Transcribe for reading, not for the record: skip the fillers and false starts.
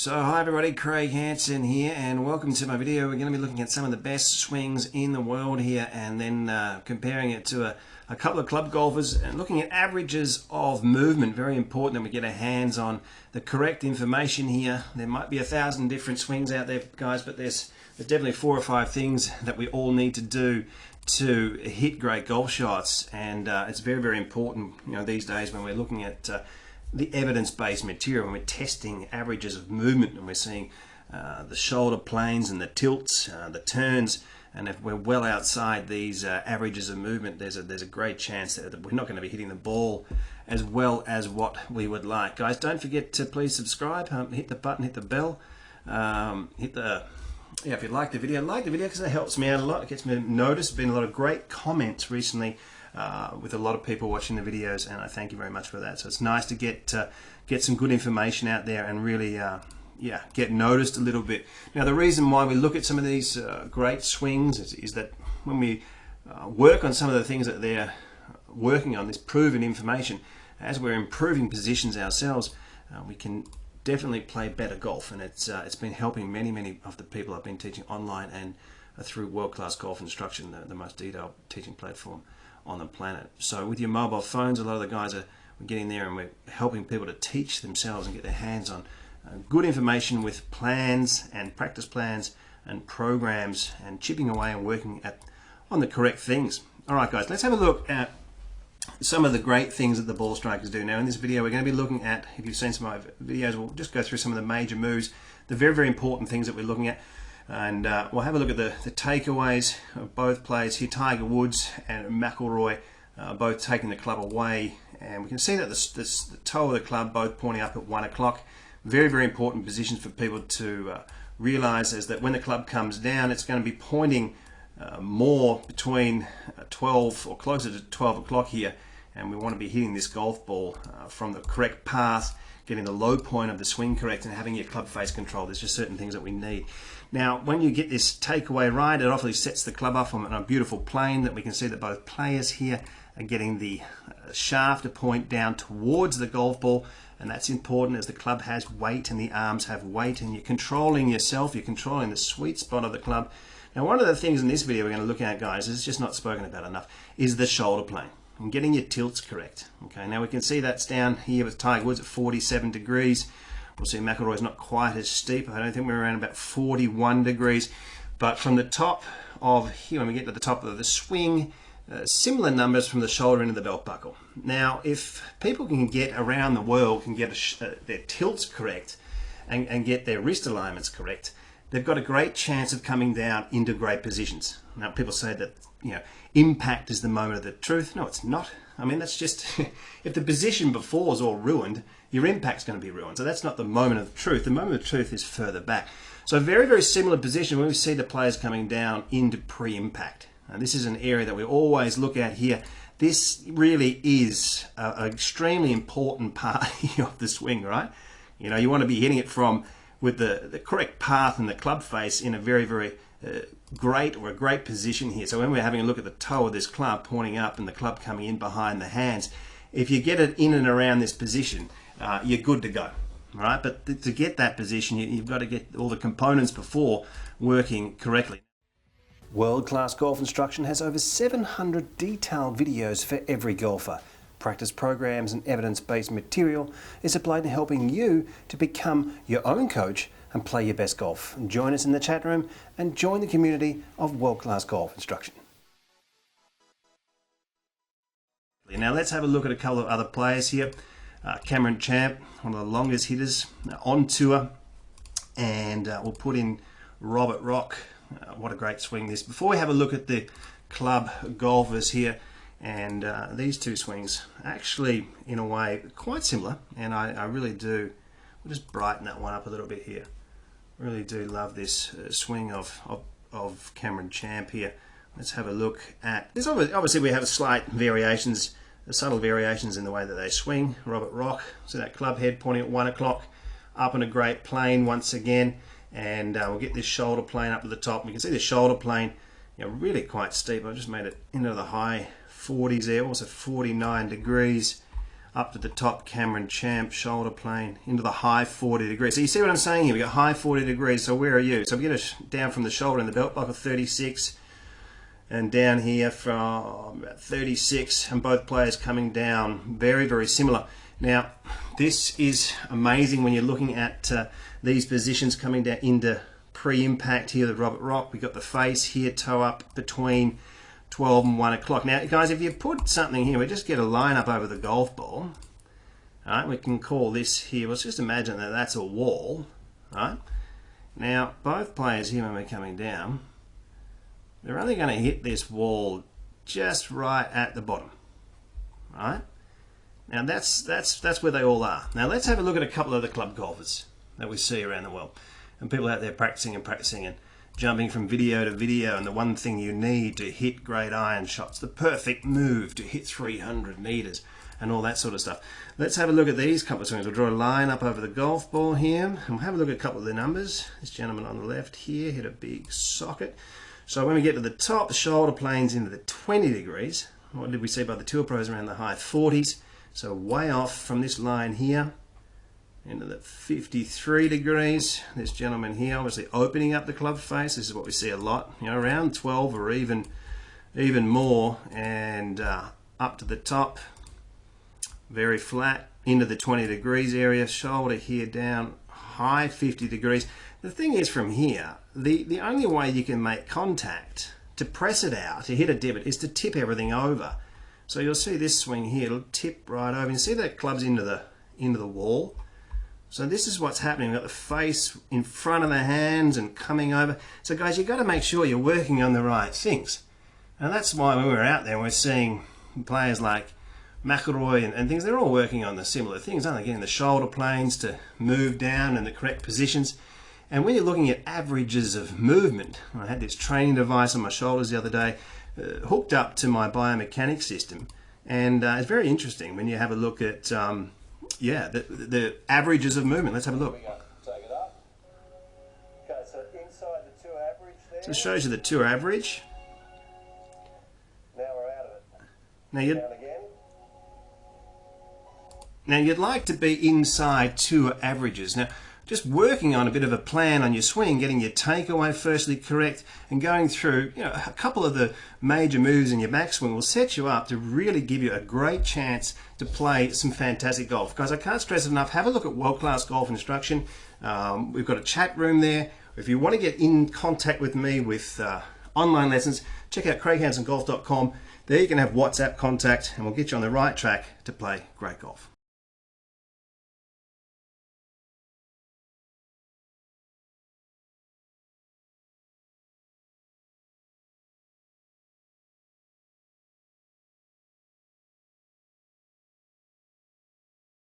So hi everybody, Craig Hanson here and welcome to my video. We're going to be looking at some of the best swings in the world here and then comparing it to a couple of club golfers and looking at averages of movement. Very important that we get our hands on the correct information here. There might be 1,000 different swings out there, guys, but there's definitely 4 or 5 things that we all need to do to hit great golf shots, and it's very, very important, you know, these days when we're looking at the evidence-based material, when we're testing averages of movement and we're seeing the shoulder planes and the tilts, the turns, and if we're well outside these averages of movement, there's a great chance that we're not going to be hitting the ball as well as what we would like. Guys, don't forget to please subscribe, hit the button, hit the bell, if you like the video because it helps me out a lot. It gets me noticed. Been a lot of great comments recently with a lot of people watching the videos, and I thank you very much for that. So it's nice to get some good information out there and really get noticed a little bit. Now the reason why we look at some of these great swings is that when we work on some of the things that they're working on, this proven information, as we're improving positions ourselves, we can definitely play better golf, and it's been helping many of the people I've been teaching online and through World Class Golf Instruction, the most detailed teaching platform on the planet. So with your mobile phones, a lot of the guys we're getting there and we're helping people to teach themselves and get their hands on good information with plans and practice plans and programs and chipping away and working on the correct things. All right, guys, let's have a look at some of the great things that the ball strikers do. Now in this video we're going to be looking at, if you've seen some of my videos, we'll just go through some of the major moves, the very important things that we're looking at, and we'll have a look at the takeaways of both players here. Tiger Woods and McIlroy both taking the club away, and we can see that the toe of the club both pointing up at 1 o'clock. Very important positions for people to realize is that when the club comes down, it's going to be pointing more between 12 or closer to 12 o'clock here, and we want to be hitting this golf ball from the correct path, getting the low point of the swing correct, and having your club face control. There's just certain things that we need. Now when you get this takeaway right, it obviously sets the club up on a beautiful plane that we can see that both players here are getting the shaft to point down towards the golf ball, and that's important as the club has weight and the arms have weight, and you're controlling yourself, you're controlling the sweet spot of the club. Now one of the things in this video we're going to look at, guys, is just not spoken about enough, is the shoulder plane and getting your tilts correct. Okay, now we can see that's down here with Tiger Woods at 47 degrees. We'll see McIlroy's not quite as steep. I don't think we're around about 41 degrees. But from the top of here, when we get to the top of the swing, similar numbers from the shoulder into the belt buckle. Now if people can get around the world, can get their tilts correct and get their wrist alignments correct, they've got a great chance of coming down into great positions. Now people say that, you know, impact is the moment of the truth. No, it's not. I mean, that's just if the position before is all ruined, your impact's going to be ruined. So that's not the moment of the truth. The moment of the truth is further back. So a very similar position when we see the players coming down into pre-impact. And this is an area that we always look at here. This really is an extremely important part of the swing, right? You know, you want to be hitting it from with the correct path and the club face in a very great position here. So when we're having a look at the toe of this club pointing up and the club coming in behind the hands, if you get it in and around this position, you're good to go. All right, but to get that position, you've got to get all the components before working correctly. World Class Golf Instruction has over 700 detailed videos for every golfer. Practice programs and evidence-based material is applied in helping you to become your own coach and play your best golf. Join us in the chat room and join the community of World Class Golf Instruction. Now let's have a look at a couple of other players here. Cameron Champ, one of the longest hitters on tour, and we'll put in Robert Rock. What a great swing this. Before we have a look at the club golfers here, and these two swings actually in a way quite similar, and I really do. We'll just brighten that one up a little bit here. Really do love this swing of Cameron Champ here. Let's have a look at this. Obviously we have slight variations, subtle variations in the way that they swing. Robert Rock, so that club head pointing at 1 o'clock, up in a great plane once again, and we'll get this shoulder plane up to the top. We can see the shoulder plane, you know, really quite steep. I've just made it into the high 40s there, also 49 degrees up to the top, Cameron Champ, shoulder plane, into the high 40 degrees. So you see what I'm saying here? We got high 40 degrees, so where are you? So we get it down from the shoulder in the belt buckle, 36, and down here from 36, and both players coming down very, very similar. Now, this is amazing when you're looking at these positions coming down into pre-impact here, the Robert Rock. We've got the face here, toe up between 12 and 1 o'clock. Now, guys, if you put something here, we just get a line up over the golf ball. All right, we can call this here, let's just imagine that that's a wall. All right. Now, both players here, when we're coming down, they're only going to hit this wall just right at the bottom. All right. Now, that's where they all are. Now, let's have a look at a couple of the club golfers that we see around the world. And people out there practicing and jumping from video to video, and the one thing you need to hit great iron shots, the perfect move to hit 300 meters and all that sort of stuff. Let's have a look at these couple of swings. We'll draw a line up over the golf ball here, and we'll have a look at a couple of the numbers. This gentleman on the left here hit a big socket. So when we get to the top, the shoulder plane's into the 20 degrees. What did we see by the tour pros? Around the high 40s. So way off from this line here into the 53 degrees. This gentleman here obviously opening up the club face. This is what we see a lot, you know, around 12 or even more, and up to the top, very flat into the 20 degrees area. Shoulder here down, high 50 degrees. The thing is, from here, the only way you can make contact to press it out, to hit a divot, is to tip everything over. So you'll see this swing here, it'll tip right over. You see that club's into the wall. So this is what's happening. We've got the face in front of the hands and coming over. So guys, you've got to make sure you're working on the right things. And that's why when we're out there, we're seeing players like McIlroy and things, they're all working on the similar things, aren't they? Getting the shoulder planes to move down in the correct positions. And when you're looking at averages of movement, I had this training device on my shoulders the other day, hooked up to my biomechanics system. And it's very interesting when you have a look at yeah, the averages of movement. Let's have a look. Take it up. Okay, so inside the tour average there. So it shows you the tour average. Now we're out of it. Now Down again. Now you'd like to be inside tour averages. Now, just working on a bit of a plan on your swing, getting your takeaway firstly correct, and going through, you know, a couple of the major moves in your backswing will set you up to really give you a great chance to play some fantastic golf. Guys, I can't stress it enough, have a look at World Class Golf Instruction. We've got a chat room there. If you want to get in contact with me with online lessons, check out craighansongolf.com. There you can have WhatsApp contact, and we'll get you on the right track to play great golf.